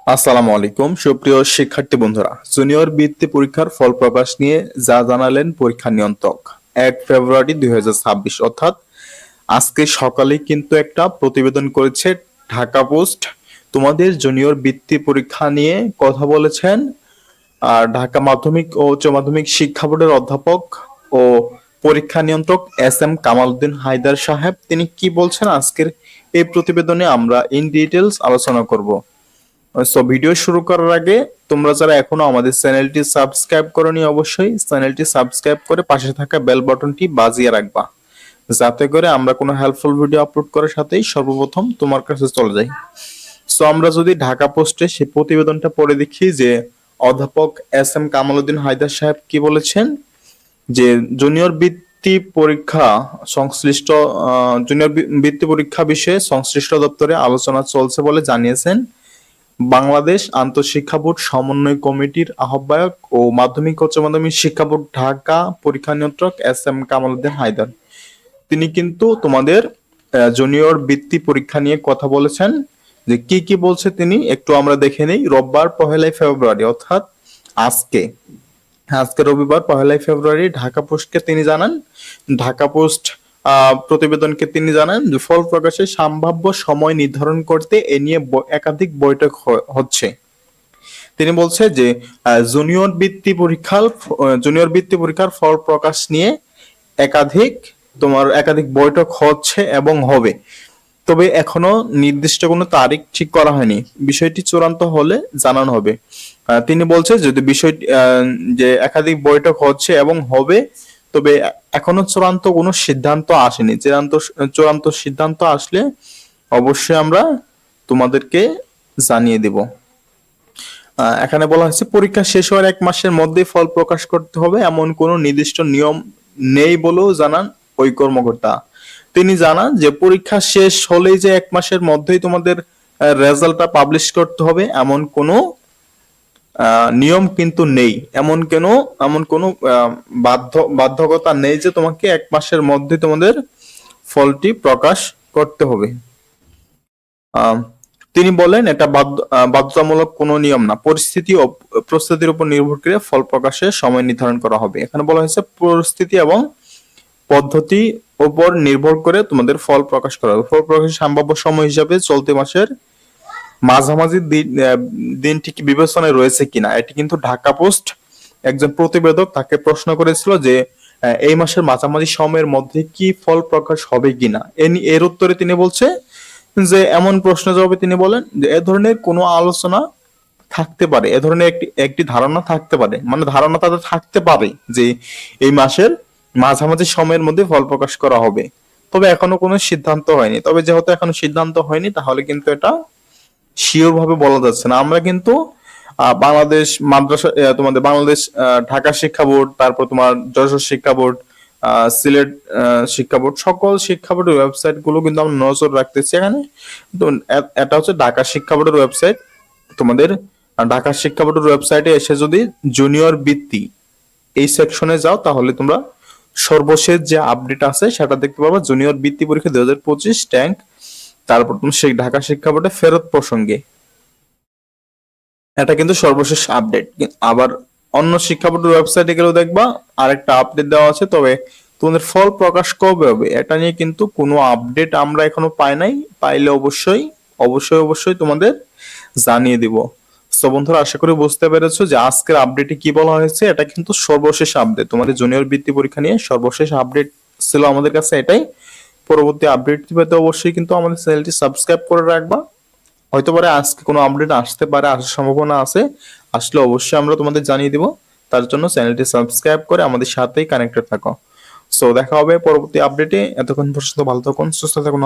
আসসালামু আলাইকুম সুপ্রিয় শিক্ষার্থী বন্ধুরা, জুনিয়র বৃত্তি পরীক্ষার ফল প্রকাশ নিয়ে যা জানালেন পরীক্ষা নিয়ন্ত্রক 1 ফেব্রুয়ারি 2026 অর্থাৎ আজকে সকালে কিন্তু একটা প্রতিবেদন করেছে ঢাকা পোস্ট। তোমাদের জুনিয়র বৃত্তি পরীক্ষা নিয়ে কথা বলেছেন ঢাকা মাধ্যমিক ও উচ্চ মাধ্যমিক শিক্ষা বোর্ডের অধ্যাপক ও পরীক্ষা নিয়ন্ত্রক এস কামাল উদ্দিন হায়দার সাহেব। তিনি কি বলছেন আজকের এই প্রতিবেদনে আমরা ইন ডিটেলস আলোচনা করব। সো ভিডিও শুরু করার আগে তোমরা যারা এখনো আমাদের চ্যানেলটি সাবস্ক্রাইব করোনি, অবশ্যই চ্যানেলটি সাবস্ক্রাইব করে পাশে থাকা বেল বাটনটি বাজিয়ে রাখবা, যাতে করে আমরা কোনো হেল্পফুল ভিডিও আপলোড করার সাথেই সর্বপ্রথম তোমার কাছে চলে যাই। সো আমরা যদি ঢাকা পোস্টে সেই প্রতিবেদনটা পড়ে দেখি যে অধ্যাপক কামাল উদ্দিন হায়দার সাহেব কি বলেছেন, যে জুনিয়র বৃত্তি পরীক্ষা সংশ্লিষ্ট জুনিয়র বৃত্তি পরীক্ষা বিষয়ে সংশ্লিষ্ট দপ্তরে আলোচনা চলছে বলে জানিয়েছেন বাংলাদেশ আন্তঃশিক্ষা বোর্ড সমন্বয় কমিটির আহ্বায়ক ও মাধ্যমিক উচ্চ মাধ্যমিক শিক্ষা বোর্ড ঢাকা পরীক্ষা নিয়ন্ত্রক কামাল উদ্দিন হায়দার। তিনি কিন্তু তোমাদের জুনিয়র বৃত্তি পরীক্ষা নিয়ে কথা বলেছেন। যে কি কি বলছে তিনি একটু আমরা দেখে নেই। রোববার 1 ফেব্রুয়ারি অর্থাৎ আজকে আজকে রবিবার 1 ফেব্রুয়ারি ঢাকা পোস্টকে তিনি জানান, ঢাকা পোস্ট প্রতিবেদনকে তিনি জানান যে ফল প্রকাশের সম্ভাব্য সময় নির্ধারণ করতে এ নিয়ে একাধিক বৈঠক হচ্ছে। তিনি বলছে যে জুনিয়র বৃত্তি পরীক্ষার ফল প্রকাশ নিয়ে একাধিক বৈঠক হচ্ছে এবং হবে, তবে এখনো নির্দিষ্ট কোনো তারিখ ঠিক করা হয়নি। বিষয়টি চূড়ান্ত হলে জানানো হবে। তিনি বলছে যদি বিষয়টি যে একাধিক বৈঠক হচ্ছে এবং হবে, তবে এখনো চূড়ান্ত কোনো সিদ্ধান্ত আসেনি। চূড়ান্ত সিদ্ধান্ত আসলে অবশ্যই আমরা তোমাদেরকে জানিয়ে দেব। এখানে বলা হয়েছে পরীক্ষা শেষ হওয়ার 1 মাসের মধ্যেই ফল প্রকাশ করতে হবে, এমন কোনো নির্দিষ্ট নিয়ম নেই বলেও জানান ওই কর্মকর্তা। তিনি জানান যে পরীক্ষা শেষ হলেই যে 1 মাসের মধ্যেই তোমাদের রেজাল্টটা পাবলিশ করতে হবে এমন কোনো নিয়ম কিন্তু নেই। এমন কোনো বাধ্যকতা নেই যে তোমাকে 1 মাসের মধ্যে তোমাদের ফলটি প্রকাশ করতে হবে। তিনি বলেন এটা বাধ্যতামূলক কোনো নিয়ম না, পরিস্থিতি ও প্রস্তুতির উপর নির্ভর করে ফল প্রকাশের সময় নির্ধারণ করা হবে। এখানে বলা হয়েছে পরিস্থিতি এবং পদ্ধতি উপর নির্ভর করে তোমাদের ফল প্রকাশ করা হবে। ফল প্রকাশের সম্ভাব্য সময় হিসাবে চলতি মাসের মাঝামাঝি দিনটি কি বিবেচনায় রয়েছে কিনা, এটি কিন্তু ঢাকা পোস্ট একজন প্রতিবেদক তাকে প্রশ্ন করেছিল যে এই মাসের মাঝামাঝি সময়ের মধ্যে কি ফল প্রকাশ হবে কিনা। এর উত্তরে তিনি বলছে যে এমন প্রশ্ন জবাবে তিনি বলেন যে এ ধরনের কোনো আলোচনা থাকতে পারে, এ ধরনের একটি ধারণা থাকতে পারে, মানে ধারণা তাদের থাকতে পারে যে এই মাসের মাঝামাঝি সময়ের মধ্যে ফল প্রকাশ করা হবে, তবে এখনো কোনো সিদ্ধান্ত হয়নি। তবে যেহেতু এখনো সিদ্ধান্ত হয়নি, তাহলে কিন্তু এটা শিওর ভাবে বলা যাচ্ছে না। আমরা কিন্তু বাংলাদেশ মাদ্রাসা তোমাদের বাংলাদেশ ঢাকা শিক্ষা বোর্ড, তারপর তোমার যশোর শিক্ষা বোর্ড, সিলেট শিক্ষা বোর্ড, সকল শিক্ষা বোর্ডের ওয়েবসাইট গুলো কিন্তু আমরা নজর রাখতেছি এখানে। তো এটা হচ্ছে ঢাকা শিক্ষা বোর্ডের ওয়েবসাইট। তোমাদের ঢাকা শিক্ষা বোর্ডের ওয়েবসাইটে এসে যদি জুনিয়র বৃত্তি এই সেকশনে যাও, তাহলে তোমরা সর্বশেষ যে আপডেট আছে সেটা দেখতে পাবা। জুনিয়র বৃত্তি পরীক্ষা 2025 ট্যাঙ্ক, তারপর তুমি সেই ঢাকা শিক্ষা বোর্ডে ফেরত প্রসঙ্গে, এটা কিন্তু সর্বশেষ আপডেট। আবার অন্য শিক্ষা বোর্ডের ওয়েবসাইটে গেলেও দেখবা আরেকটা আপডেট দেওয়া আছে, তবে তোমাদের ফল প্রকাশ কবে হবে এটা নিয়ে কিন্তু কোনো আপডেট আমরা এখনো পাই নাই। পাইলে অবশ্যই তোমাদের জানিয়ে দিব। সো বন্ধুরা, আশা করি বুঝতে পেরেছো যে আজকের আপডেটে কি বলা হয়েছে। এটা কিন্তু সর্বশেষ আপডেট, তোমাদের জুনিয়র বৃত্তি পরীক্ষা নিয়ে সর্বশেষ আপডেট ছিল আমাদের কাছে এটাই। পরবর্তী আপডেট পেতে অবশ্যই কিন্তু আমাদের চ্যানেলটি সাবস্ক্রাইব করে রাখবা। হয়তো পারে আজকে কোনো আপডেট আসতে পারে, আসার সম্ভাবনা আছে। আসলে অবশ্যই আমরা তোমাদের জানিয়ে দিব। তার জন্য চ্যানেলটি সাবস্ক্রাইব করে আমাদের সাথেই কানেক্টেড থাকো। সো দেখা হবে পরবর্তী আপডেটে। এতক্ষণ পর্যন্ত ভালো থাকুন, সুস্থ থাকুন।